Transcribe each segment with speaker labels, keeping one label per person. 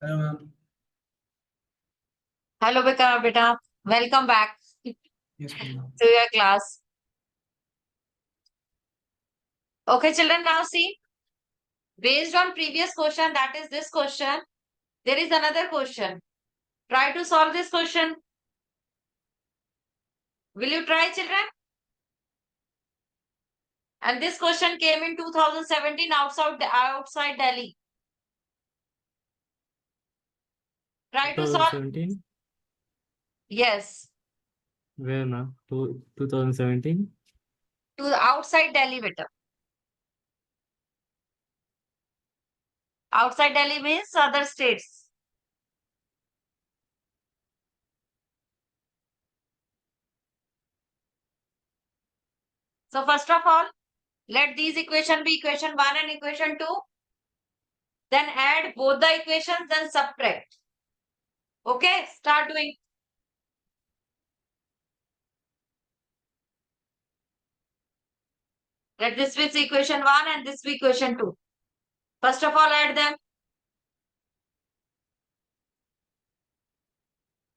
Speaker 1: Hello ma'am.
Speaker 2: Hello, beta. Welcome back
Speaker 1: yes ma'am.
Speaker 2: to your class. Okay, children, now see, based on previous question, that is this question, there is another question. Try to solve this question. Will you try, children? And this question came in 2017 outside Delhi. Try to solve.
Speaker 3: 2017?
Speaker 2: Yes,
Speaker 3: Where now? 2017?
Speaker 2: to the outside Delhi, beta. Outside Delhi means other states. So first of all, let these equation be equation 1 and equation 2. Then add both the equations, then subtract. Okay, start doing. Let this be equation 1 and this be equation 2. First of all, add them.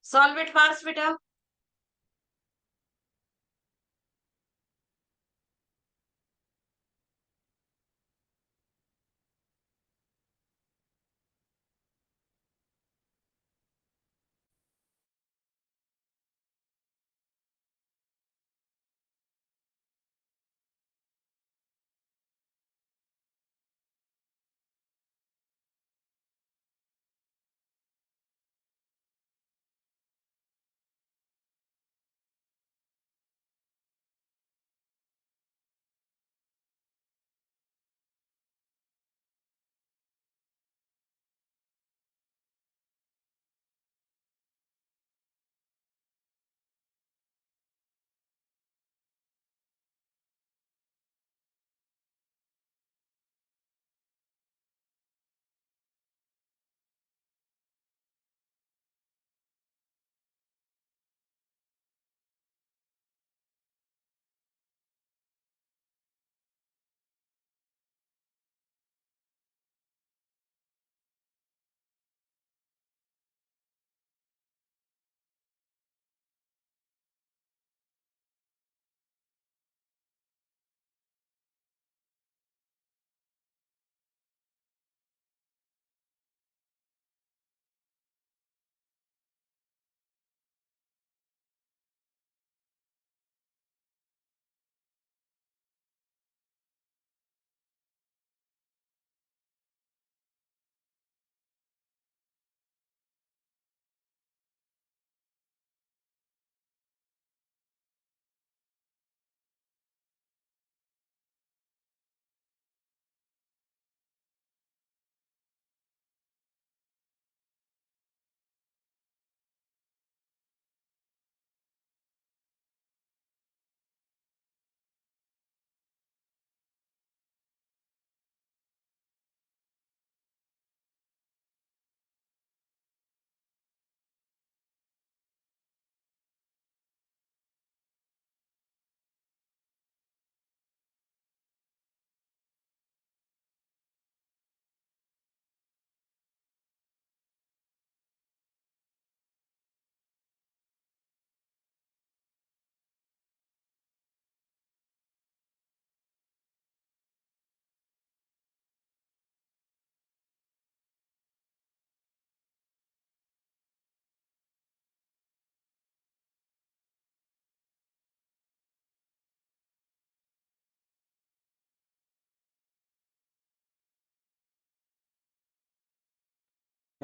Speaker 2: Solve it fast, beta.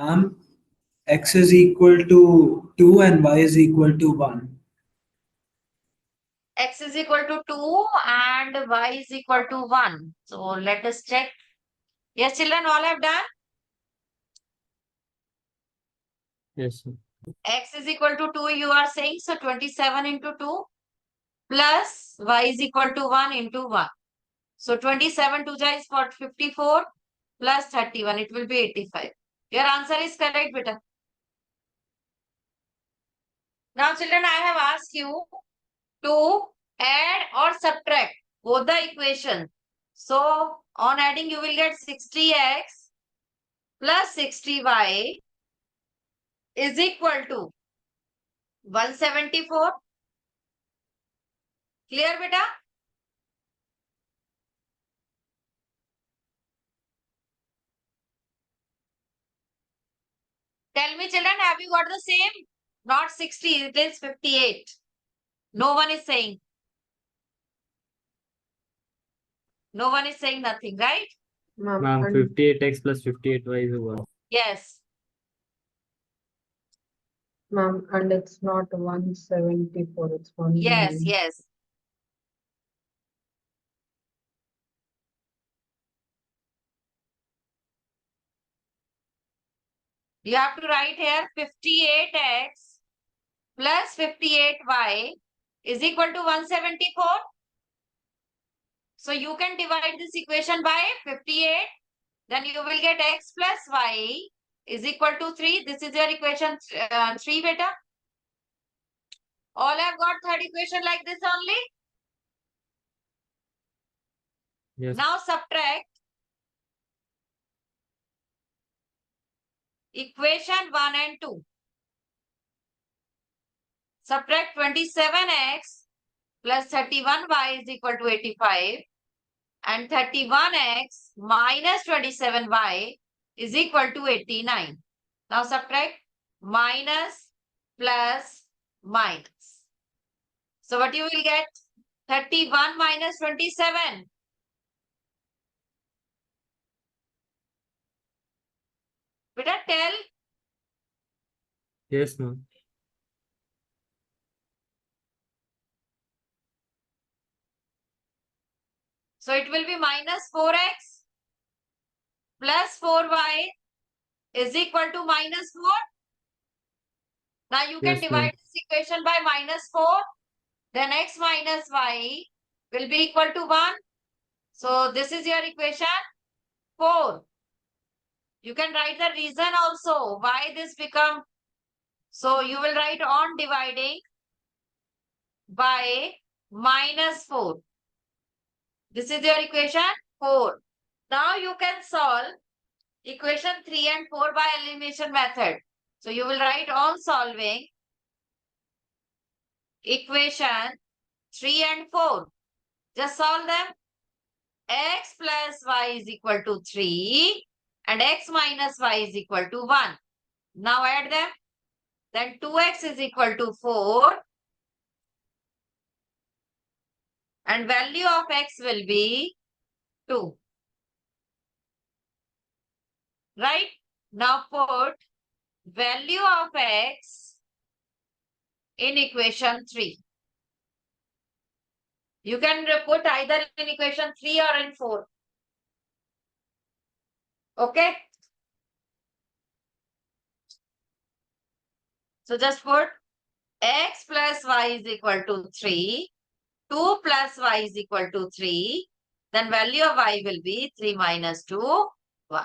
Speaker 1: Ma'am, x is equal to 2 and y is equal to 1.
Speaker 2: X is equal to 2 and Y is equal to 1. So let us check. Yes, children, all have done.
Speaker 3: Yes, sir.
Speaker 2: X is equal to 2, you are saying. So 27 into 2 plus Y is equal to 1 into 1. So 27 to is for 54 plus 31. It will be 85. Your answer is correct, beta. Now, children, I have asked you to add or subtract both the equations. So, on adding, you will get 60x plus 60y is equal to 174. Clear, beta? Tell me, children, have you got the same? Not 60, it is 58. No one is saying. No one is saying nothing, right?
Speaker 3: Ma'am,
Speaker 4: and
Speaker 3: 58x plus 58y is 1.
Speaker 2: Yes.
Speaker 4: ma'am, and it's not 174, it's
Speaker 2: Yes,
Speaker 4: 19.
Speaker 2: yes. You have to write here 58x plus 58y is equal to 174. So you can divide this equation by 58. Then you will get x plus y is equal to 3. This is your equation 3, beta. All have got third equation like this only.
Speaker 3: Yes.
Speaker 2: Now subtract equation 1 and 2. Subtract 27x plus 31y is equal to 85. And 31x minus 27y is equal to 89. Now subtract minus plus minus. So what you will get? 31 minus 27. Beta, tell.
Speaker 3: Yes, ma'am.
Speaker 2: So it will be minus 4x plus 4y is equal to minus 4. Now you can
Speaker 3: Yes,
Speaker 2: divide
Speaker 3: ma'am.
Speaker 2: this equation by minus 4. Then x minus y will be equal to 1. So this is your equation 4. You can write the reason also why this become. So you will write on dividing by minus 4. This is your equation 4. Now you can solve equation 3 and 4 by elimination method. So you will write on solving equation 3 and 4. Just solve them. X plus y is equal to 3 and x minus y is equal to 1. Now add them. Then 2x is equal to 4 and value of x will be 2. Right? Now put value of x in equation 3. You can put either in equation 3 or in 4. Okay? So just put x plus y is equal to 3. 2 plus y is equal to 3. Then value of y will be 3 minus 2, 1.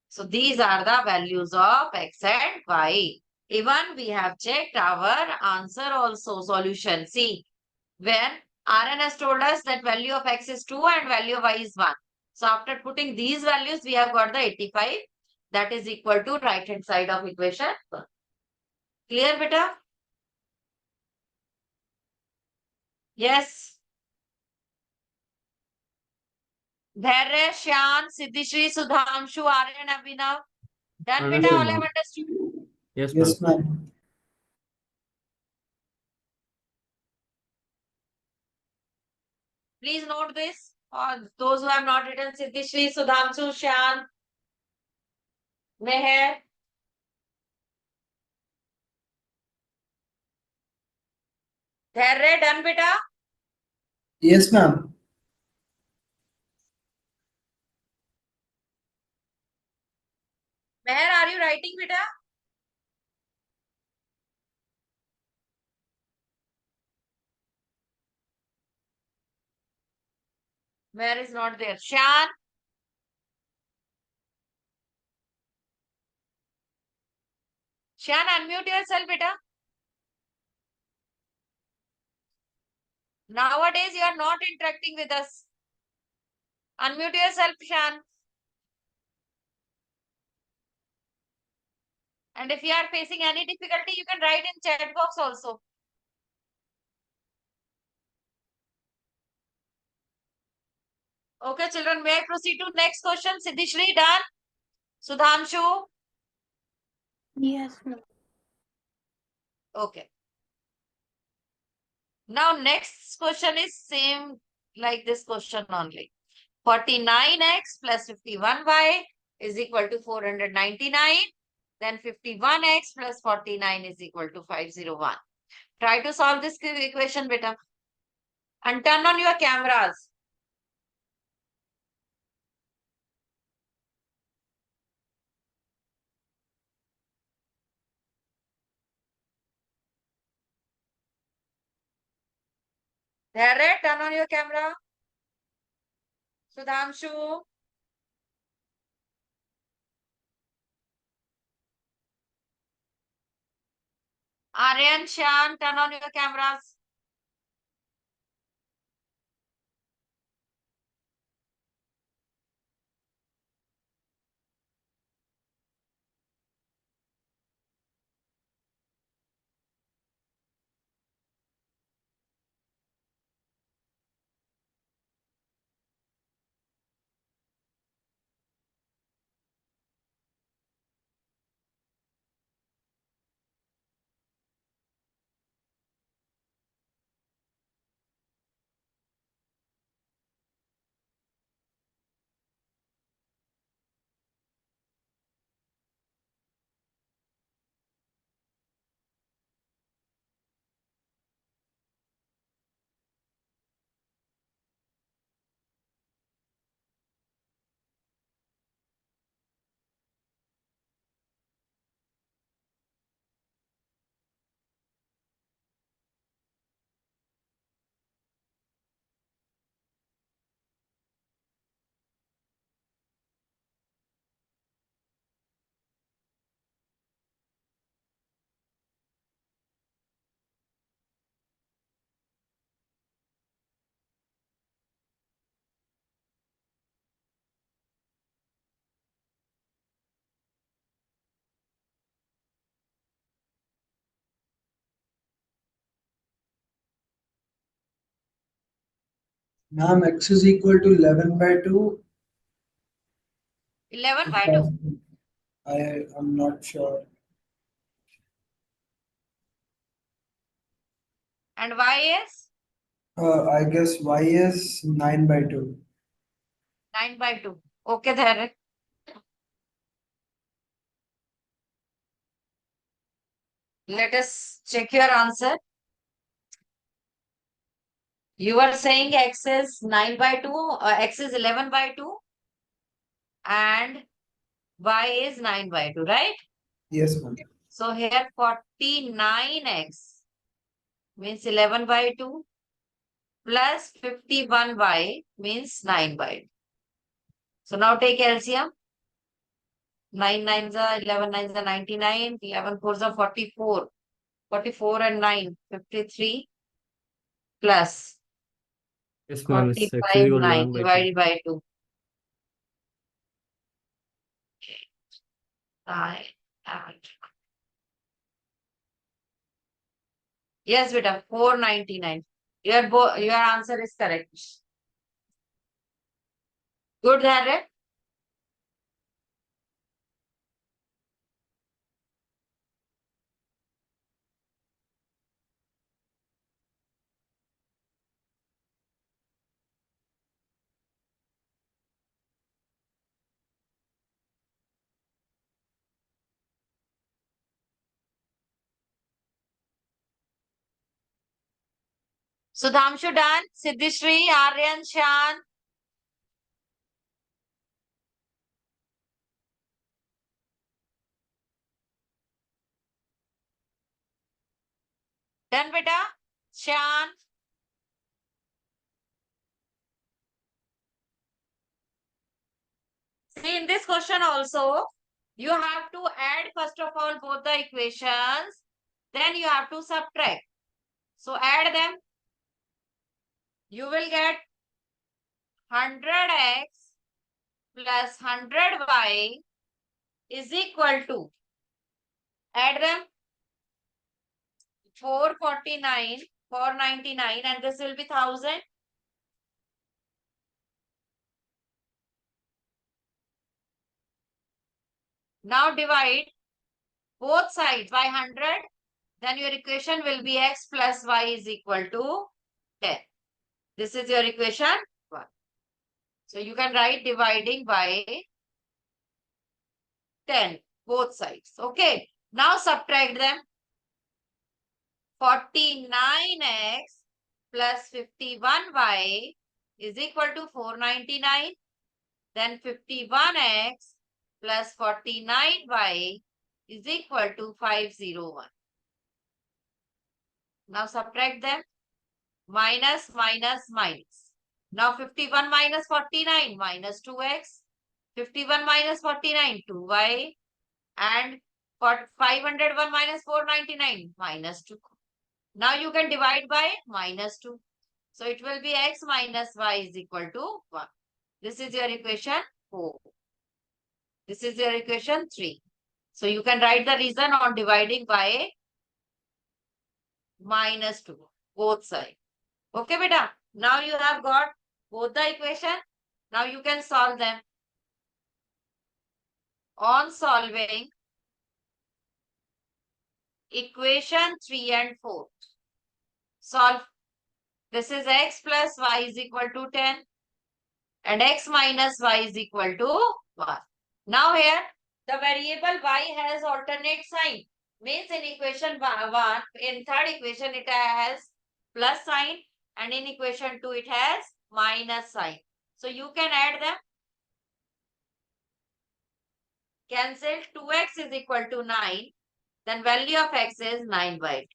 Speaker 2: So these are the values of x and y. Even we have checked our answer also, solution. See, when RN has told us that value of x is 2 and value of y is 1. So after putting these values, we have got the 85. That is equal to right hand side of equation 1. Clear, beta? Yes. Dharya, Shan, Siddhishri, Sudhamshu, Aryan, Abhinav. Done, beta?
Speaker 3: Understood,
Speaker 2: All have
Speaker 3: ma'am.
Speaker 2: understood?
Speaker 3: Yes, ma'am.
Speaker 1: Yes, ma'am.
Speaker 2: Please note this. Those who have not written, Siddhishri, Sudhamshu, Shan, Meher. Dharya, done, beta?
Speaker 1: Yes, ma'am.
Speaker 2: Meher, are you writing, beta? Meher is not there. Shan? Shan, unmute yourself, beta. Nowadays, you are not interacting with us. Unmute yourself, Shan. And if you are facing any difficulty, you can write in chat box also. Okay, children, may I proceed to next question? Siddhishri, done? Sudhanshu?
Speaker 5: Yes, ma'am.
Speaker 2: Okay. Now, next question is same like this question only. 49x plus 51y is equal to 499. Then 51x plus 49 is equal to 501. Try to solve this equation, beta. And turn on your cameras. There, turn on your camera. Sudhanshu. Aryan, Shan, turn on your cameras.
Speaker 1: Ma'am, x is equal to 11 by 2.
Speaker 2: 11 by 2.
Speaker 1: I am not sure.
Speaker 2: And y is
Speaker 1: I guess y is 9 by 2.
Speaker 2: 9 by 2. Okay, there. Let us check your answer. You are saying x is 9 by 2, x is 11 by 2, and y is 9 by 2, right?
Speaker 1: Yes, ma'am.
Speaker 2: So here 49x means 11 by 2 plus 51y means 9 by 2. So now take LCM. 9 nines are 11 nines are 99, 11 fours are 44. 44 and 9, 53 plus
Speaker 3: Yes, ma'am. It's x is
Speaker 2: 45,
Speaker 3: equal to
Speaker 2: 9
Speaker 3: 11 by 2.
Speaker 2: divided by 2. 9, and yes, beta, 499. Your answer is correct. Good, Harry. Sudhanshu done. Siddhishri, Aryan, Shan. Done, beta. Shan. See, in this question also, you have to add first of all both the equations. Then you have to subtract. So add them. You will get 100x plus 100y is equal to Add them. 449, 499, and this will be 1000. Now divide both sides by 100. Then your equation will be x plus y is equal to 10. This is your equation 1. So you can write dividing by 10, both sides. Okay. Now subtract them. 49x plus 51y is equal to 499. Then 51x plus 49y is equal to 501. Now subtract them. Minus, minus, minus. Now 51 minus 49 minus 2x. 51 minus 49, 2y. And for 501 minus 499 minus 2. Now you can divide by minus 2. So it will be x minus y is equal to 1. This is your equation 4. This is your equation 3. So you can write the reason on dividing by minus 2, both sides. Okay, beta. Now you have got both the equation. Now you can solve them. On solving equation 3 and 4. Solve. This is x plus y is equal to 10. And x minus y is equal to 1. Now here, the variable y has alternate sign. Means in equation 1, in third equation it has plus sign. And in equation 2 it has minus sign. So you can add them. Cancel. 2x is equal to 9. Then value of x is 9 by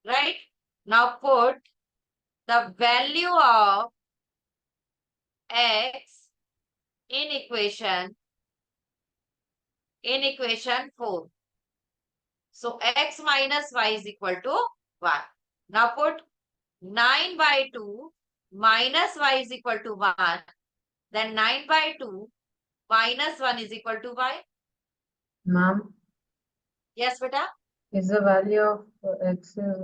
Speaker 2: 2. Right? Now put the value of x in equation 4. So x minus y is equal to 1. Now put 9 by 2 minus y is equal to 1. Then 9 by 2 minus 1 is equal to y.
Speaker 4: Ma'am,
Speaker 2: Yes, beta?
Speaker 4: is the value of x is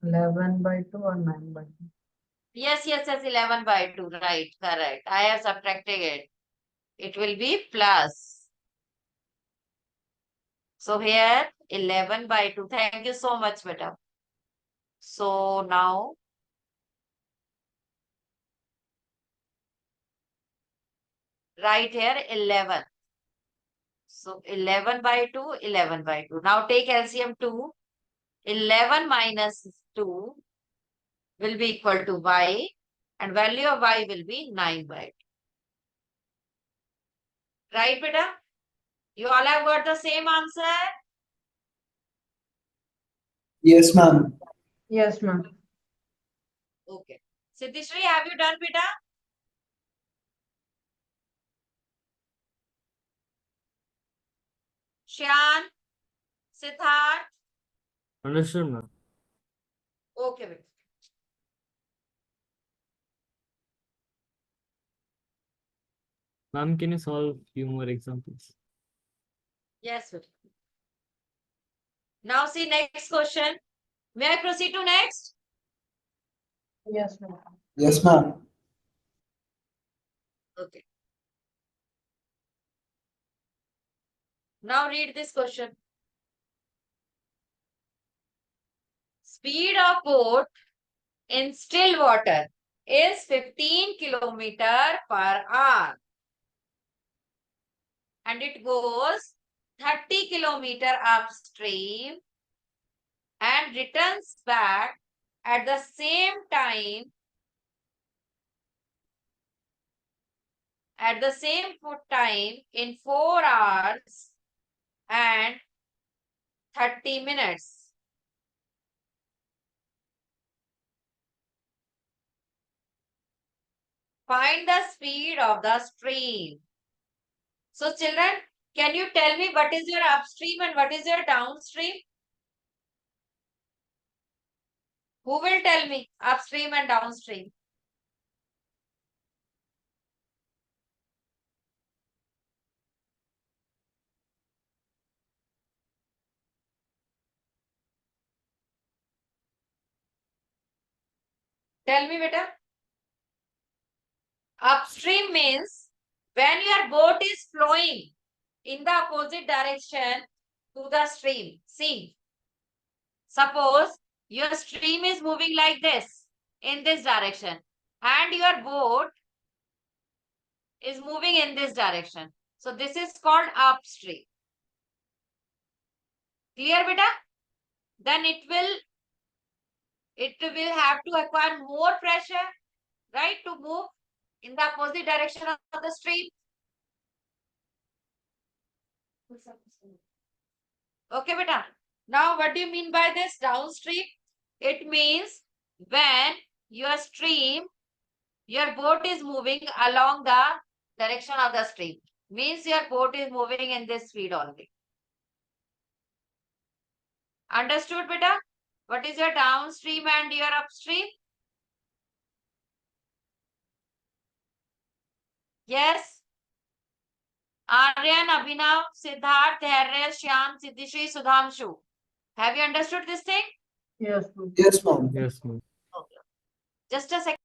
Speaker 4: 11 by 2 or 9 by 2?
Speaker 2: Yes, 11 by 2. Right, correct. I have subtracted it. It will be plus. So here 11 by 2. Thank you so much, beta. So now write here 11. So 11 by 2, 11 by 2. Now take LCM 2. 11 minus 2 will be equal to y. And value of y will be 9 by 2. Right, beta? You all have got the same answer?
Speaker 1: Yes, ma'am.
Speaker 4: Yes, ma'am.
Speaker 2: Okay. Siddhishri, have you done, beta? Shan, Siddharth.
Speaker 3: Understood, ma'am.
Speaker 2: Okay, beta.
Speaker 3: Ma'am, can you solve few more examples?
Speaker 2: Yes, beta. Now see next question. May I proceed to next?
Speaker 4: Yes, ma'am.
Speaker 1: Yes, ma'am.
Speaker 2: Okay. Now read this question. Speed of boat in still water is 15 kilometer per hour. And it goes 30 kilometer upstream and returns back at the same time in 4 hours and 30 minutes. Find the speed of the stream. So children, can you tell me what is your upstream and what is your downstream? Who will tell me upstream and downstream? Tell me, beta. Upstream means when your boat is flowing in the opposite direction to the stream. See, suppose your stream is moving like this in this direction and your boat is moving in this direction. So this is called upstream. Clear, beta? Then it will have to acquire more pressure, right, to move in the opposite direction of the stream. Okay, beta. Now, what do you mean by this downstream? It means when your stream, your boat is moving along the direction of the stream. Means your boat is moving in this speed only. Understood, beta? What is your downstream and your upstream? Yes. Aryan, Abhinav, Siddharth, Dharya, Shyam, Siddhishri, Sudhamshu. Have you understood this thing?
Speaker 4: Yes, ma'am.
Speaker 1: Yes, ma'am.
Speaker 3: Yes, ma'am.
Speaker 2: Okay. Just a second.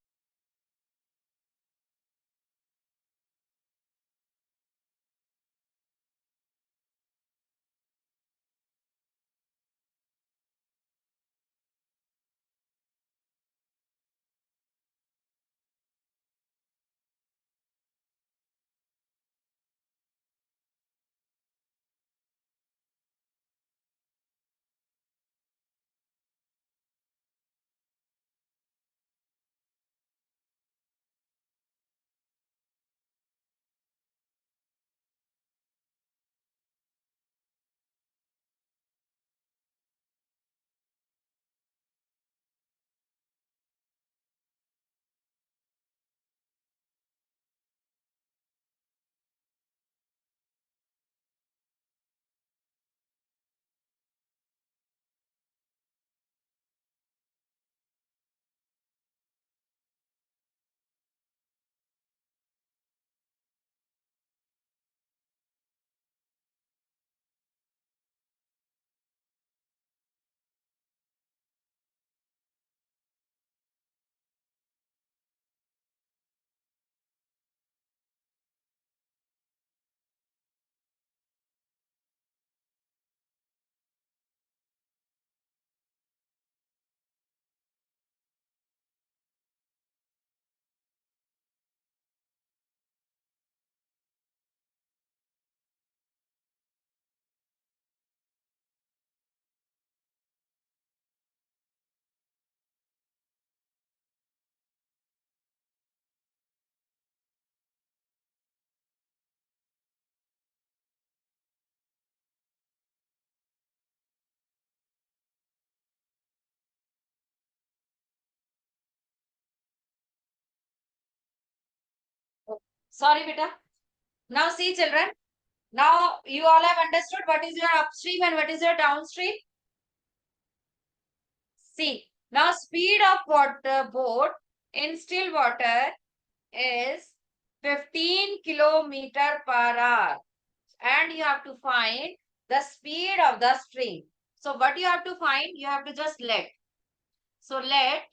Speaker 2: Sorry, beta. Now see, children. Now you all have understood what is your upstream and what is your downstream. See, now speed of water boat in still water is 15 kilometer per hour. And you have to find the speed of the stream. So what you have to find? You have to just let. So let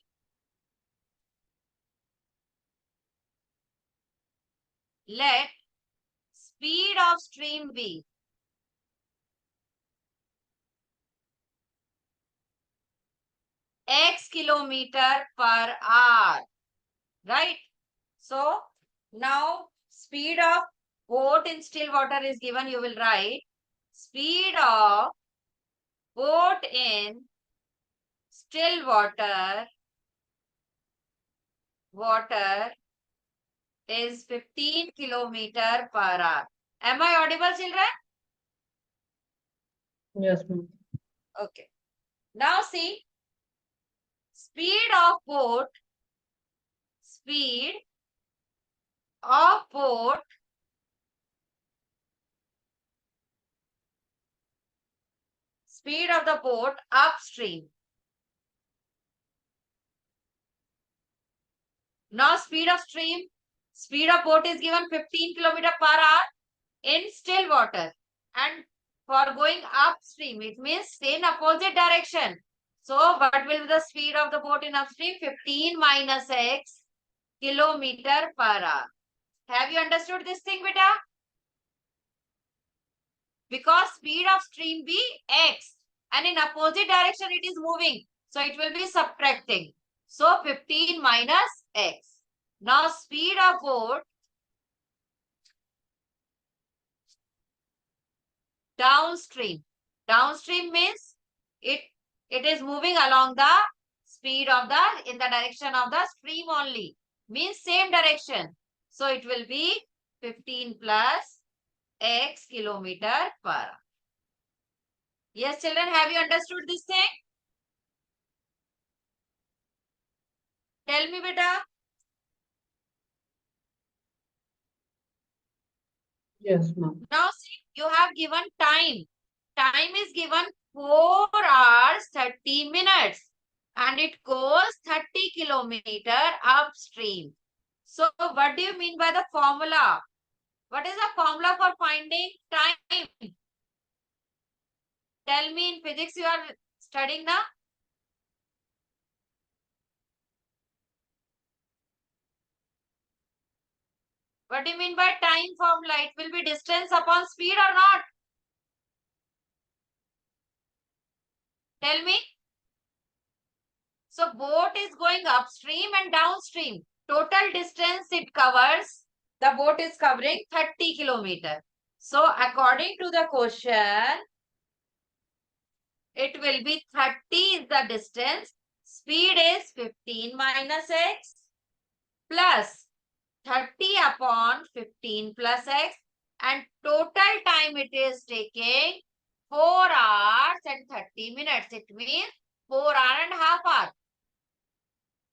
Speaker 2: speed of stream be x kilometer per hour, right? So now speed of boat in still water is given. You will write speed of boat in still water is 15 kilometer per hour. Am I audible, children?
Speaker 4: Yes, ma'am.
Speaker 2: Okay. Now see, speed of boat upstream. Now speed of boat is given 15 kilometer per hour in still water. And for going upstream, it means in opposite direction. So what will be the speed of the boat in upstream? 15 minus x kilometer per hour. Have you understood this thing, beta? Because speed of stream be x and in opposite direction it is moving. So it will be subtracting. So 15 minus x. Now speed of boat downstream. Downstream means it is moving along the speed of in the direction of the stream only. Means same direction. So it will be 15 plus x kilometer per hour. Yes, children, have you understood this thing? Tell me, beta.
Speaker 4: Yes, ma'am.
Speaker 2: Now see, you have given time. Time is given 4 hours 30 minutes and it goes 30 kilometer upstream. So what do you mean by the formula? What is the formula for finding time? Tell me, in physics you are studying now? What do you mean by time formula? It will be distance upon speed or not? Tell me. So boat is going upstream and downstream. Total distance it covers, the boat is covering 30 kilometers. So according to the question, it will be 30 is the distance. Speed is 15 minus x plus 30 upon 15 plus x. And total time it is taking 4 hours and 30 minutes. It means 4 hour and half hour.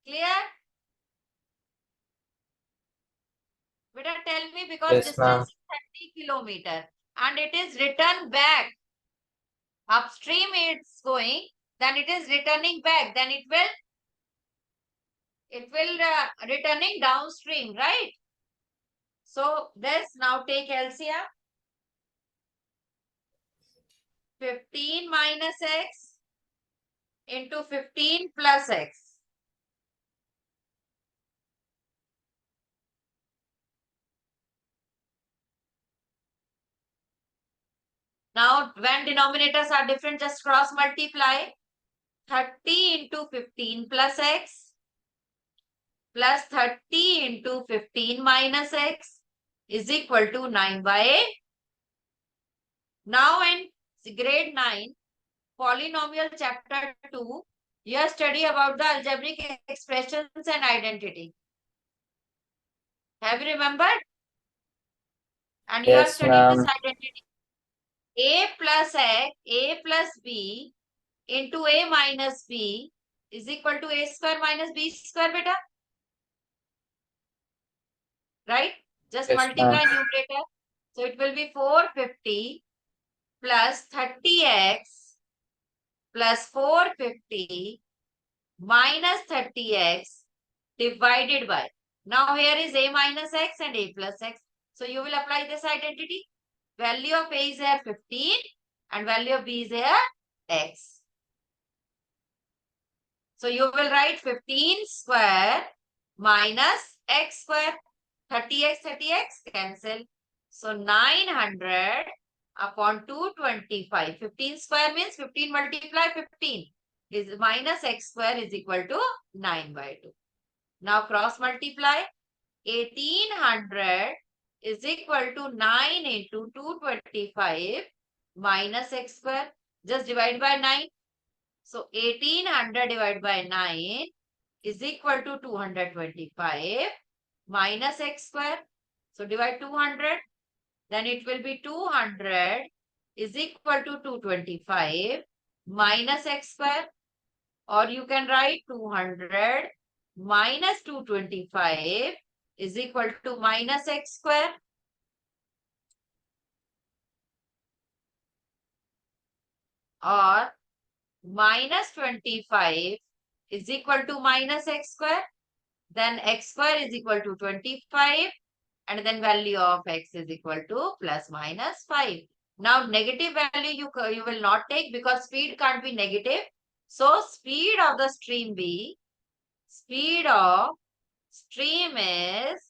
Speaker 2: Clear? Better tell me, because
Speaker 6: Yes, ma'am.
Speaker 2: distance is 30 kilometer and it is returned back. Upstream it's going, then it is returning back. Then it will returning downstream, right? So this now take LCM. 15 minus x into 15 plus x. Now, when denominators are different, just cross multiply. 30 into 15 plus x plus 30 into 15 minus x is equal to 9 by 8. Now, in grade 9, polynomial chapter 2, you have studied about the algebraic expressions and identity. Have you remembered? And you have
Speaker 6: Yes,
Speaker 2: studied
Speaker 6: ma'am.
Speaker 2: this identity. A plus x, A plus b into A minus b is equal to A square minus b square, beta. Right? Just
Speaker 6: Yes,
Speaker 2: multiply
Speaker 6: ma'am.
Speaker 2: numerator. So it will be 450 plus 30x plus 450 minus 30x divided by. Now here is A minus x and A plus x. So you will apply this identity. Value of A is here 15 and value of B is here x. So you will write 15 square minus x square. 30x, 30x cancel. So 900 upon 225. 15 square means 15 multiply 15 is minus x square is equal to 9 by 2. Now cross multiply. 1800 is equal to 9 into 225 minus x square. Just divide by 9. So 1800 divided by 9 is equal to 225 minus x square. So divide 200. Then it will be 200 is equal to 225 minus x square. Or you can write 200 minus 225 is equal to minus x square. Or minus 25 is equal to minus x square. Then x square is equal to 25. And then value of x is equal to plus minus 5. Now negative value you will not take because speed can't be negative. So speed of the stream speed of stream is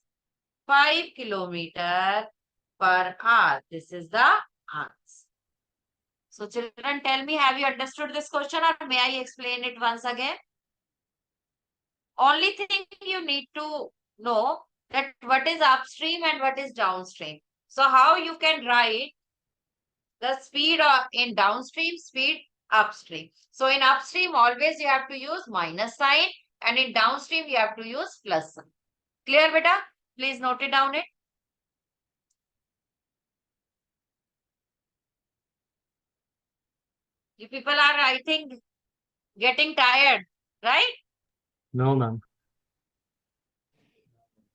Speaker 2: 5 kilometer per hour. This is the answer. So children, tell me, have you understood this question or may I explain it once again? Only thing you need to know that what is upstream and what is downstream. So how you can write the speed of in downstream, speed upstream. So in upstream, always you have to use minus sign, and in downstream, you have to use plus sign. Clear, beta? Please note it down it. You people are, I think, getting tired, right?
Speaker 3: No, ma'am.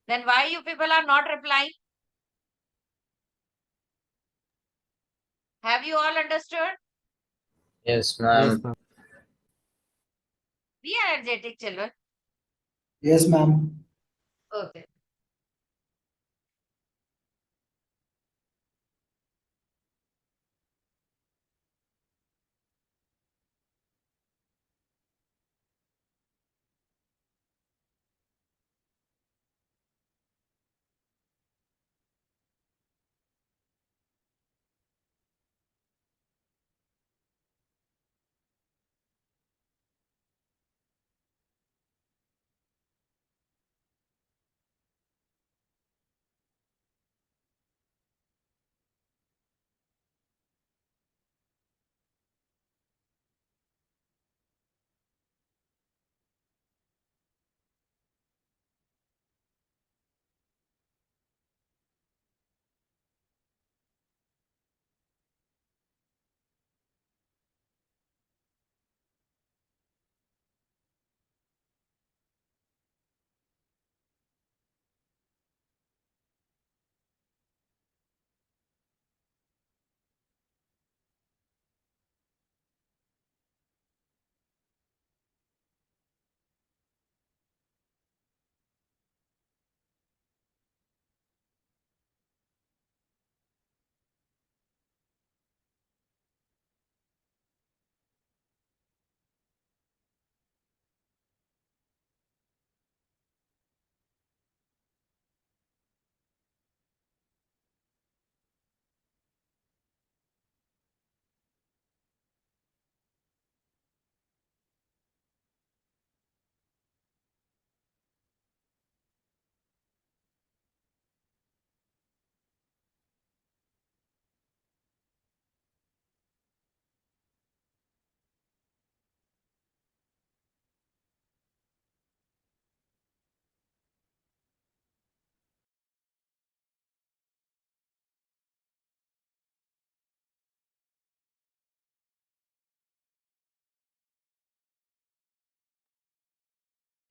Speaker 2: Then why you people are not replying? Have you all understood?
Speaker 6: Yes,
Speaker 3: Yes,
Speaker 6: ma'am.
Speaker 3: ma'am.
Speaker 2: Be energetic, children.
Speaker 1: Yes, ma'am.
Speaker 2: Okay.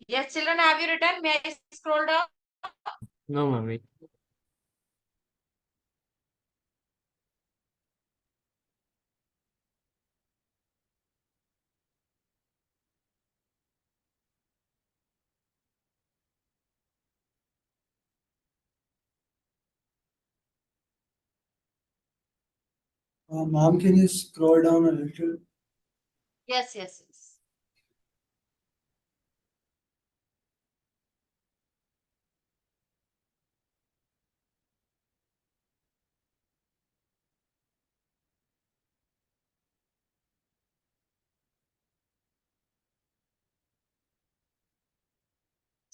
Speaker 2: Yes, children, have you written? May I scroll down?
Speaker 3: No, ma'am. Wait.
Speaker 1: Ma'am, can you scroll down a little?
Speaker 2: Yes, yes, yes.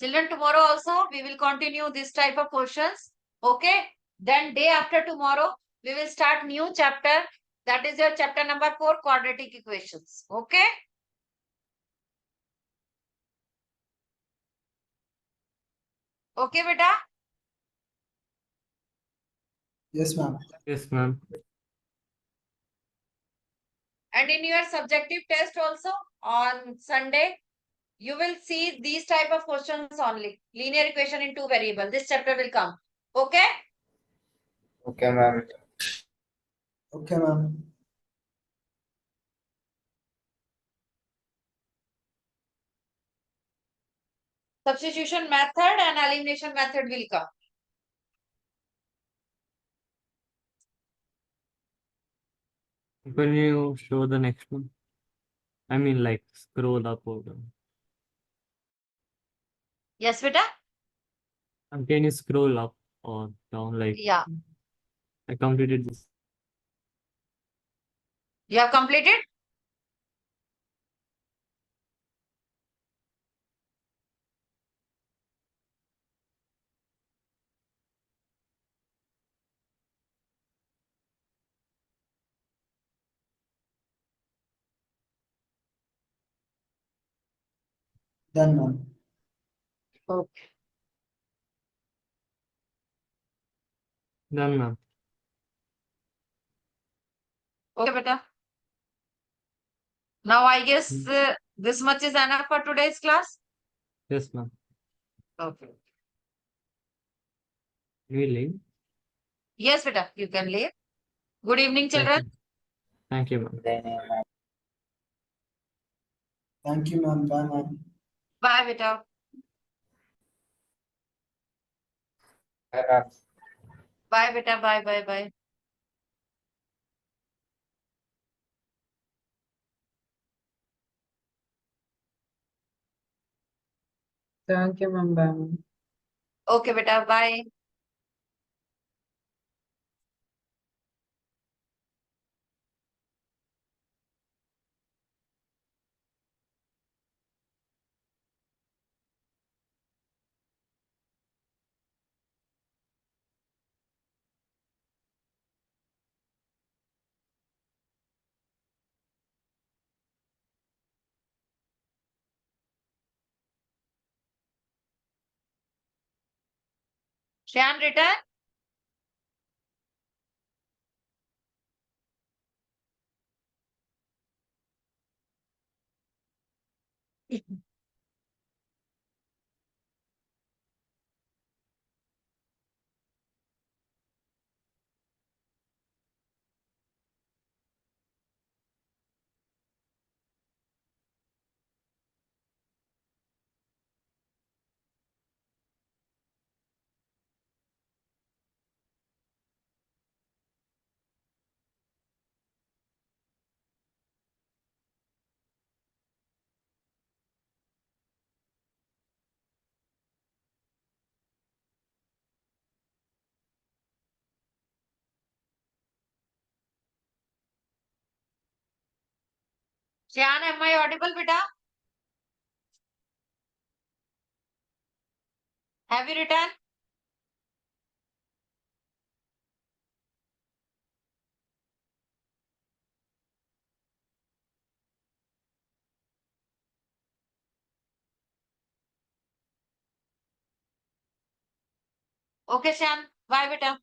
Speaker 2: Children, tomorrow also we will continue this type of questions. Okay. Then day after tomorrow, we will start new chapter. That is your chapter number 4, quadratic equations. Okay. Okay, beta.
Speaker 1: Yes, ma'am.
Speaker 3: Yes, ma'am.
Speaker 2: And in your subjective test also on Sunday, you will see these type of questions only. Linear equation in two variable. This chapter will come. Okay.
Speaker 6: Okay, ma'am.
Speaker 1: Okay, ma'am.
Speaker 2: Substitution method and elimination method will come.
Speaker 3: Can you show the next one? I mean, like, scroll up or down.
Speaker 2: Yes, beta?
Speaker 3: Can you scroll up or down? Like,
Speaker 2: Yeah.
Speaker 3: I completed this.
Speaker 2: You have completed?
Speaker 1: Done, ma'am.
Speaker 2: Okay.
Speaker 3: Done, ma'am.
Speaker 2: Okay, beta. Now I guess this much is enough for today's class.
Speaker 3: Yes, ma'am.
Speaker 2: Okay.
Speaker 3: We leave.
Speaker 2: Yes, beta, you can leave. Good evening,
Speaker 3: Thank
Speaker 2: children.
Speaker 3: you. Thank you, ma'am.
Speaker 1: Thank you, ma'am. Bye, ma'am.
Speaker 2: Bye, beta.
Speaker 6: Bye, ma'am.
Speaker 2: Bye, beta. Bye, bye, bye.
Speaker 4: Thank you, ma'am. Bye, ma'am.
Speaker 2: Okay, beta. Bye. Shan, return. Shan, am I audible, beta? Have you returned? Okay, Shan. Bye, beta.